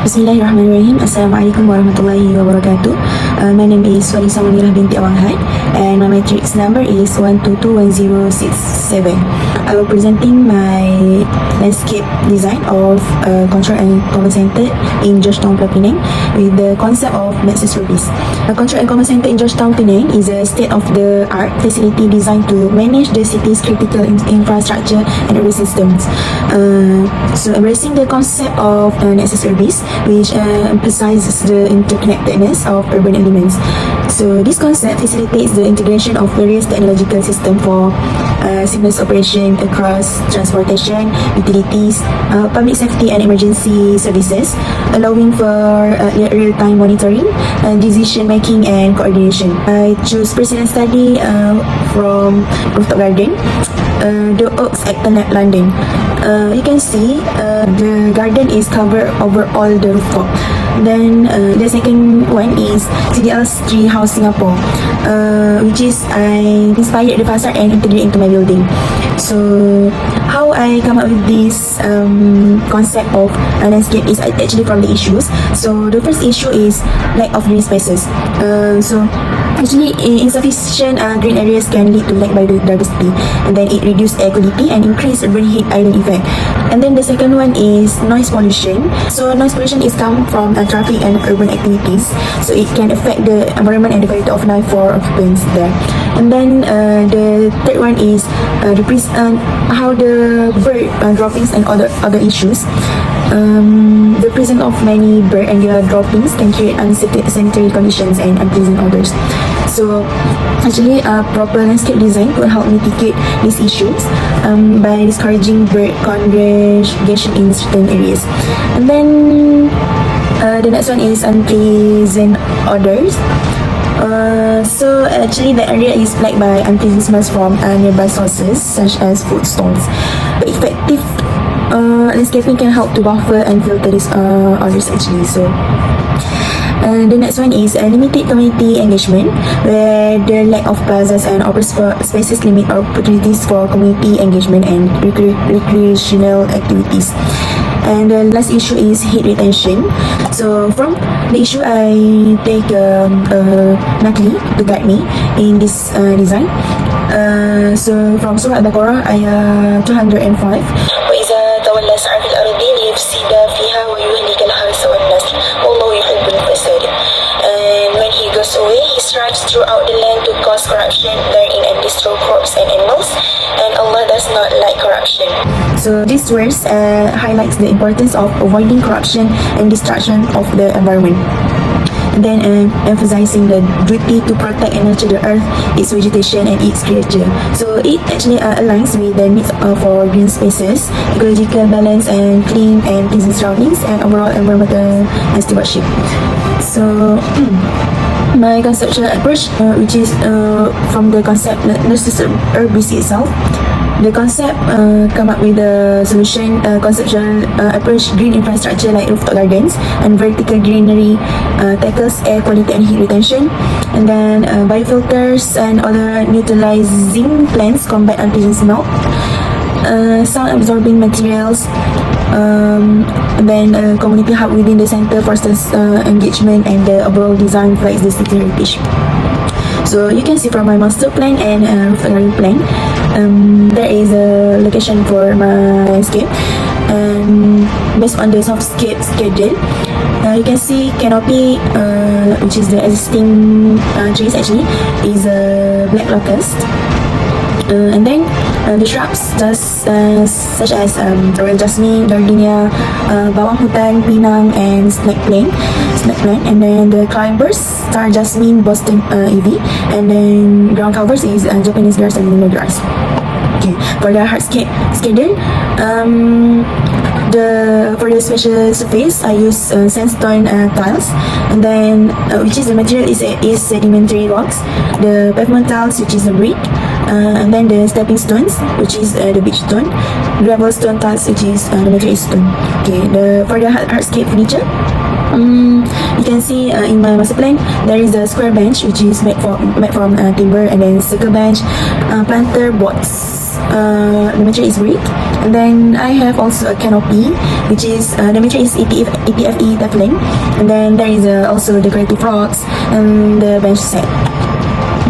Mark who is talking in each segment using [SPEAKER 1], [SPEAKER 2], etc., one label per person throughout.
[SPEAKER 1] Bismillahirrahmanirrahim. Assalamualaikum warahmatullahi wabarakatuh. My name is Farisa Munirah Binti Awang and my matrix number is 1221067. I will presenting my landscape design of control and command center in Georgetown, Penang with the concept of Nexus Urbis. A control and command center in Georgetown, Penang is a state-of-the-art facility designed to manage the city's critical infrastructure and urban systems. So embracing the concept of Nexus Urbis, which emphasizes the interconnectedness of urban elements. So this concept facilitates the integration of various technological systems for seamless operation across transportation, utilities, public safety and emergency services, allowing for real-time monitoring, decision making and coordination. I choose personal study from Rooftop Garden, the Oaks at London. You can see the garden is covered over all the rooftop. Then the second one is CDL's Tree House Singapore, which is I inspired the facade and integrate into my building. So how I come up with this concept of landscape is actually from the issues. So the first issue is lack of green spaces. So actually insufficient green areas can lead to lack biodiversity, and then it reduces air quality and increase urban heat island effect. And then the second one is noise pollution. So noise pollution is come from traffic and urban activities, so it can affect the environment and the quality of life for occupants there. And then the third one is how the bird droppings and other issues. The presence of many bird angular droppings can create unsanitary conditions and unpleasant odors. So actually proper landscape design will help mitigate these issues by discouraging bird congregation in certain areas. And then the next one is unpleasant odors. So actually the area is plagued by unpleasant smells from nearby sources such as food stalls. But effective landscaping can help to buffer and filter these odors actually. So the next one is limited community engagement, where the lack of plazas and open spaces limit opportunities for community engagement and recreational activities. And the last issue is heat retention. So from the issue I take Natalie to guide me in this design. So from Surah Al-Baqarah ayat 205, وَإِذَا تَوَلَّى سَعَى فِي الْأَرْضِ لِيُفْسِدَ فِيهَا وَيُهْلِكَ الْحَرْثَ وَالنَّسْلَ وَاللَّهُ يُحِبُّ الْفَسَادَ. And when he goes away, he strives throughout the land to cause corruption therein and destroy crops and animals, and Allah does not like corruption. So this verse highlights the importance of avoiding corruption and destruction of the environment. And then emphasizing the duty to protect and nurture the earth, its vegetation and its creature. So it actually aligns with the needs for green spaces, ecological balance and clean and pleasant surroundings, and overall environmental stewardship. So my conceptual approach, which is from the concept Nexus Urbis itself. The concept come up with a solution conceptual approach. Green infrastructure like rooftop gardens and vertical greenery tackles air quality and heat retention. And then biofilters and other neutralizing plants combat unpleasant smell. Sound absorbing materials. And then community hub within the center fosters engagement, and the overall design reflects the city heritage. So you can see from my master plan and rooftop garden plan, there is a location for my landscape, and based on the softscape schedule, you can see canopy, which is the existing trees actually, is a black locust. And then the shrubs such as royal jasmine, gardenia, bawang hutan, pinang, and snake plant. And then the climbers, star jasmine, Boston ivy, and then ground covers is Japanese grass and Lima grass. Okay, for the hardscape schedule, for the special surface, I use sandstone tiles, and then which is the material is sedimentary rocks. The pavement tiles, which is a brick, and then the stepping stones, which is the beach stone. Gravel stone tiles, which is the material is stone. Okay, for the hardscape furniture, you can see in my master plan there is a square bench which is made from timber, and then circle bench, planter boards, the material is brick. And then I have also a canopy, which is the material is EPFE Teflon. And then there is also decorative rocks and the bench set.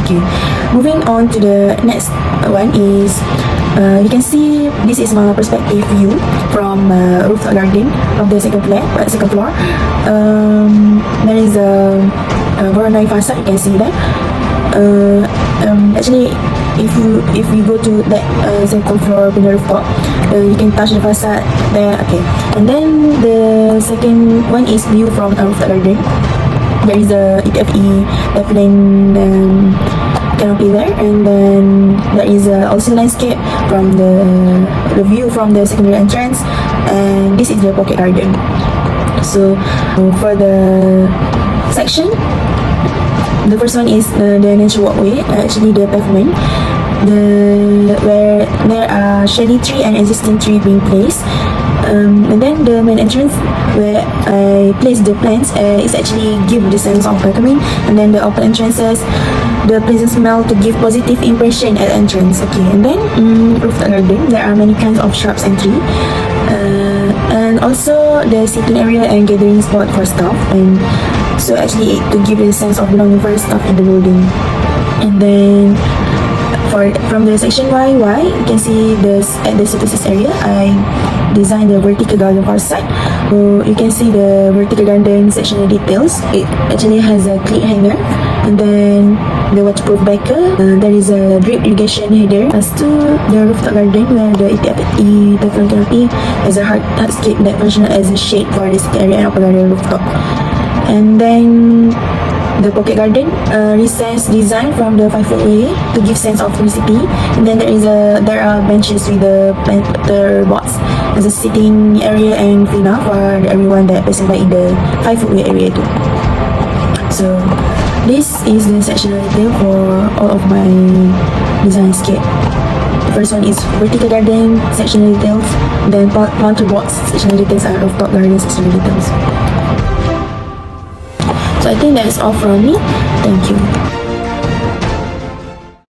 [SPEAKER 1] Okay, moving on to the next one is you can see this is my perspective view from rooftop garden of the second floor. There is a Voronoi facade, you can see that. Actually, if you go to that second floor PINANG rooftop, you can touch the facade there. Okay, and then the second one is view from rooftop garden. There is a EPFE Teflon canopy there, and then there is also landscape from the view from the secondary entrance, and this is the pocket garden. So for the section, the first one is the nature walkway, actually the pavement, where there are shady tree and existing tree being placed. And then the main entrance where I place the plants is actually give the sense of welcoming. And then the open entrances, the pleasant smell to give positive impression at entrance. Okay, and then rooftop garden, there are many kinds of shrubs and tree. And also the sitting area and gathering spot for staff, and so actually to give a sense of belonging for staff in the building. And then from the section Y, you can see at the surfaces area, I designed the vertical garden for side. So you can see the vertical garden sectional details. It actually has a clip hanger, and then the waterproof backer. There is a drip irrigation header. As to the rooftop garden, where the EPFE Teflon canopy has a hardscape that functions as a shade for the sitting area and open garden rooftop. And then the pocket garden, recessed design from the 5-foot way to give sense of simplicity. And then there are benches with the planter box as a sitting area and free now for everyone that passing by in the 5-foot way area too. So this is the sectional detail for all of my design scape. The first one is vertical garden sectional details, then planter box sectional details, and rooftop garden sectional details. So I think that's all from me. Thank you.